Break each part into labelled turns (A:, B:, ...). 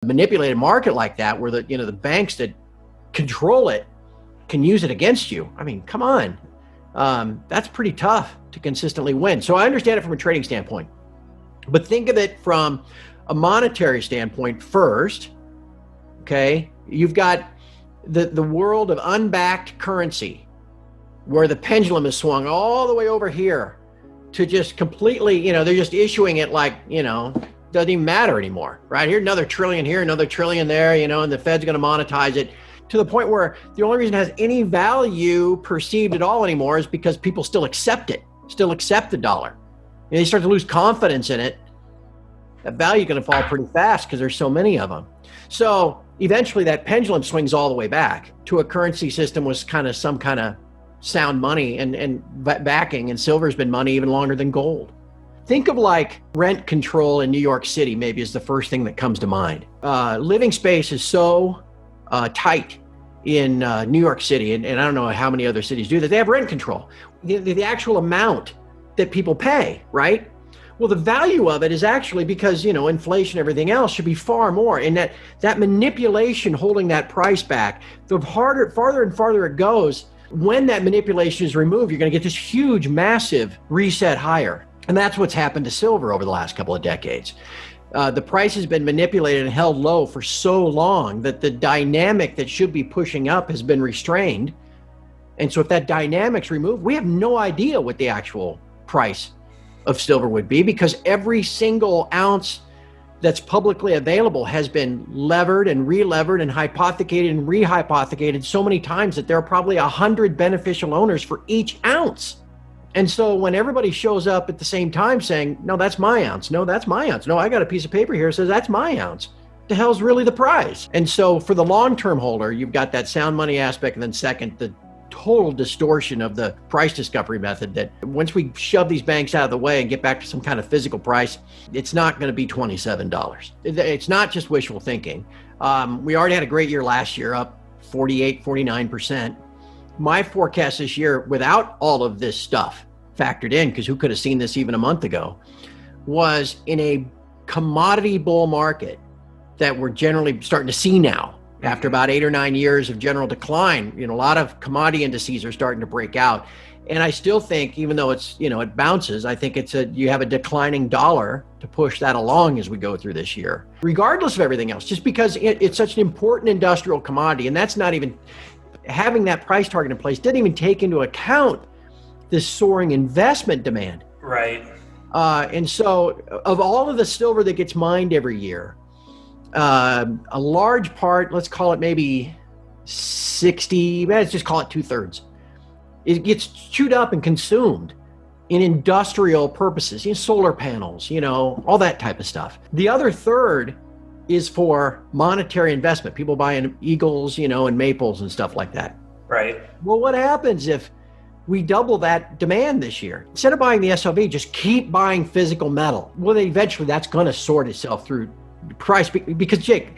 A: manipulated market like that, where the banks that control it can use it against you. I mean, come on. That's pretty tough to consistently win. So I understand it from a trading standpoint, but think of it from a monetary standpoint first. Okay. You've got the world of unbacked currency, where the pendulum is swung all the way over here to just completely, they're just issuing it like, doesn't even matter anymore, right? Here, another trillion here, another trillion there, and the Fed's going to monetize it to the point where the only reason it has any value perceived at all anymore is because people still accept it, still accept the dollar. They start to lose confidence in it. That value is going to fall pretty fast because there's so many of them. So eventually that pendulum swings all the way back to a currency system with some kind of sound money and backing, and silver's been money even longer than gold. Think of like rent control in New York City, maybe is the first thing that comes to mind. Living space is so tight in New York City, and I don't know how many other cities do that. They have rent control. The actual amount that people pay, right? Well, the value of it is actually because, inflation, everything else should be far more. And that manipulation holding that price back, the farther and farther it goes, when that manipulation is removed, you're going to get this huge, massive reset higher. And that's what's happened to silver over the last couple of decades. The price has been manipulated and held low for so long that the dynamic that should be pushing up has been restrained. And so if that dynamic's removed, we have no idea what the actual price of silver would be, because every single ounce that's publicly available has been levered and relevered and hypothecated and rehypothecated so many times that there are probably 100 beneficial owners for each ounce. And so when everybody shows up at the same time saying, no, that's my ounce. No, that's my ounce. No, I got a piece of paper here that says that's my ounce. The hell's really the price? And so for the long-term holder, you've got that sound money aspect. And then second, the total distortion of the price discovery method, that once we shove these banks out of the way and get back to some kind of physical price, it's not going to be $27. It's not just wishful thinking. We already had a great year last year, up 48, 49%. My forecast this year, without all of this stuff factored in, because who could have seen this even a month ago, was in a commodity bull market that we're generally starting to see now. After about 8 or 9 years of general decline, a lot of commodity indices are starting to break out. And I still think, even though it's, it bounces, I think you have a declining dollar to push that along as we go through this year, regardless of everything else, just because it's such an important industrial commodity. And that's not even, having that price target in place didn't even take into account this soaring investment demand.
B: Right.
A: And so of all of the silver that gets mined every year, a large part, let's call it maybe 60, let's just call it 2/3. It gets chewed up and consumed in industrial purposes, solar panels, all that type of stuff. The other third is for monetary investment, people buying eagles, and maples and stuff like that.
B: Right.
A: Well, what happens if we double that demand this year? Instead of buying the SLV, just keep buying physical metal. Well, then eventually that's going to sort itself through price, because Jake,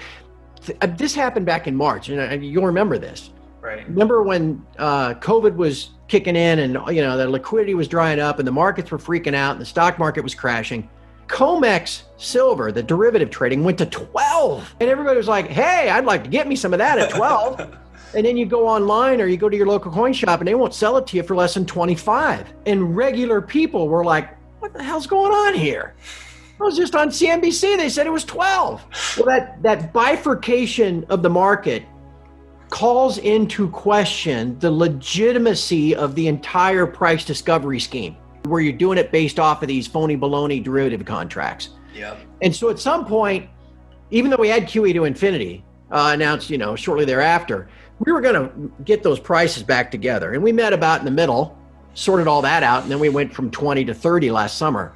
A: this happened back in March, and you'll remember this.
B: Right.
A: Remember when COVID was kicking in, and the liquidity was drying up, and the markets were freaking out, and the stock market was crashing. COMEX silver, the derivative trading, went to 12, and everybody was like, "Hey, I'd like to get me some of that at 12." And then you go online or you go to your local coin shop, and they won't sell it to you for less than 25. And regular people were like, "What the hell's going on here?" I was just on CNBC. They said it was 12. Well, that bifurcation of the market calls into question the legitimacy of the entire price discovery scheme, where you're doing it based off of these phony baloney derivative contracts.
B: Yeah.
A: And so at some point, even though we had QE to infinity announced, shortly thereafter, we were going to get those prices back together. And we met about in the middle, sorted all that out, and then we went from 20 to 30 last summer.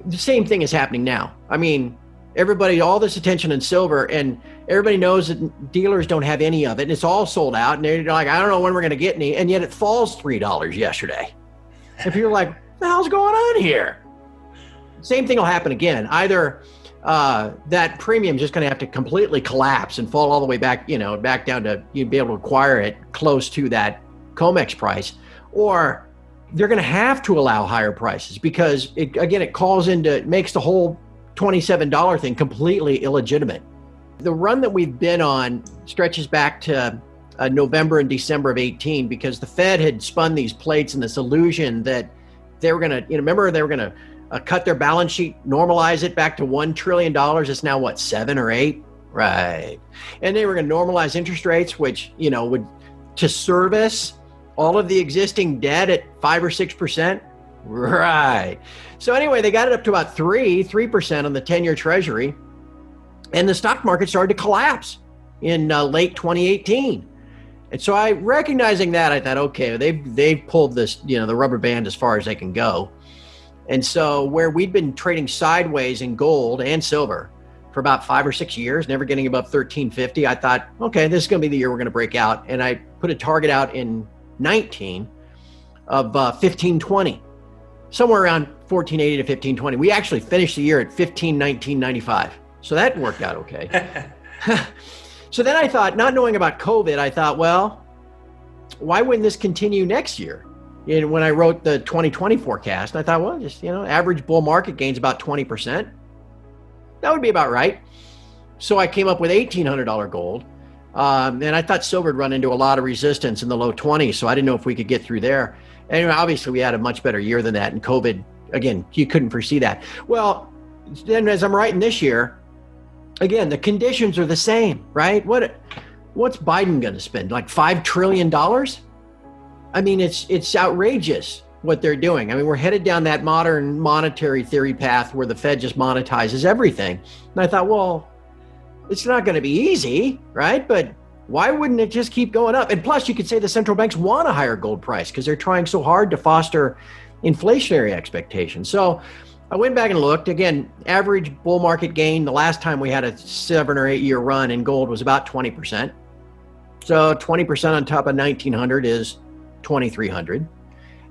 A: The same thing is happening now. I mean, everybody, all this attention in silver, and everybody knows that dealers don't have any of it, and it's all sold out, and they're like, I don't know when we're going to get any, and yet it falls $3 yesterday. If you're like, what the hell's going on here? Same thing will happen again. Either that premium is just going to have to completely collapse and fall all the way back, back down to you'd be able to acquire it close to that COMEX price, or they're going to have to allow higher prices, because it makes the whole $27 thing completely illegitimate. The run that we've been on stretches back to November and December of 18, because the Fed had spun these plates in this illusion that they were going to, remember they were going to cut their balance sheet, normalize it back to $1 trillion. It's now what, 7 or 8? Right. And they were going to normalize interest rates, which, would to service all of the existing debt at 5 or 6%. Right. So anyway, they got it up to about 3% on the 10-year Treasury. And the stock market started to collapse in late 2018. And so recognizing that, I thought, okay, they've pulled this, the rubber band as far as they can go. And so where we'd been trading sideways in gold and silver for about 5 or 6 years, never getting above 1350, I thought, okay, this is going to be the year we're going to break out. And I put a target out in 19 of 1520, somewhere around 1480 to 1520. We actually finished the year at 1519.95. So that worked out okay. So then I thought, not knowing about COVID, I thought, well, why wouldn't this continue next year? And when I wrote the 2020 forecast, I thought, well, just, average bull market gains about 20%. That would be about right. So I came up with $1,800 gold. And I thought silver would run into a lot of resistance in the low 20s. So I didn't know if we could get through there. Anyway, obviously we had a much better year than that. And COVID, again, you couldn't foresee that. Well, then as I'm writing this year, again, the conditions are the same, right? What's Biden going to spend? Like $5 trillion? I mean, it's outrageous what they're doing. I mean, we're headed down that modern monetary theory path where the Fed just monetizes everything. And I thought, well, it's not going to be easy, right? But why wouldn't it just keep going up? And plus, you could say the central banks want a higher gold price because they're trying so hard to foster inflationary expectations. So I went back and looked. Again, average bull market gain the last time we had a 7 or 8 year run in gold was about 20%. So 20% on top of 1900 is 2300.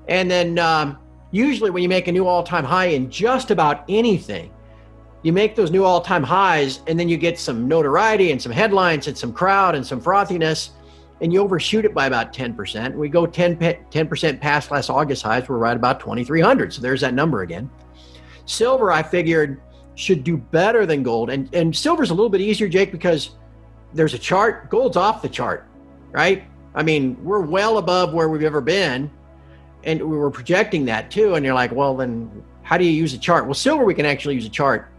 A: And then usually when you make a new all-time high in just about anything, you make those new all-time highs and then you get some notoriety and some headlines and some crowd and some frothiness, and you overshoot it by about 10%. We go 10% past last August highs, we're right about 2300. So there's that number again. Silver, I figured, should do better than gold. And silver's a little bit easier, Jake, because there's a chart. Gold's off the chart, right? I mean, we're well above where we've ever been. And we were projecting that too. And you're like, well, then how do you use a chart? Well, silver, we can actually use a chart.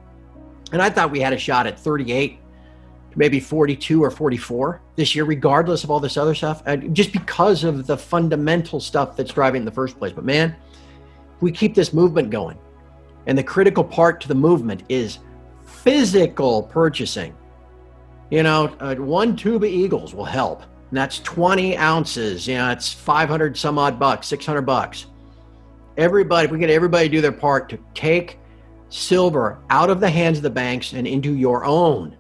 A: And I thought we had a shot at 38 to maybe 42 or 44 this year, regardless of all this other stuff, just because of the fundamental stuff that's driving in the first place. But man, we keep this movement going. And the critical part to the movement is physical purchasing. 1 tube of Eagles will help. And that's 20 ounces. It's 500 some odd bucks, $600. Everybody, if we get everybody to do their part to take silver out of the hands of the banks and into your own,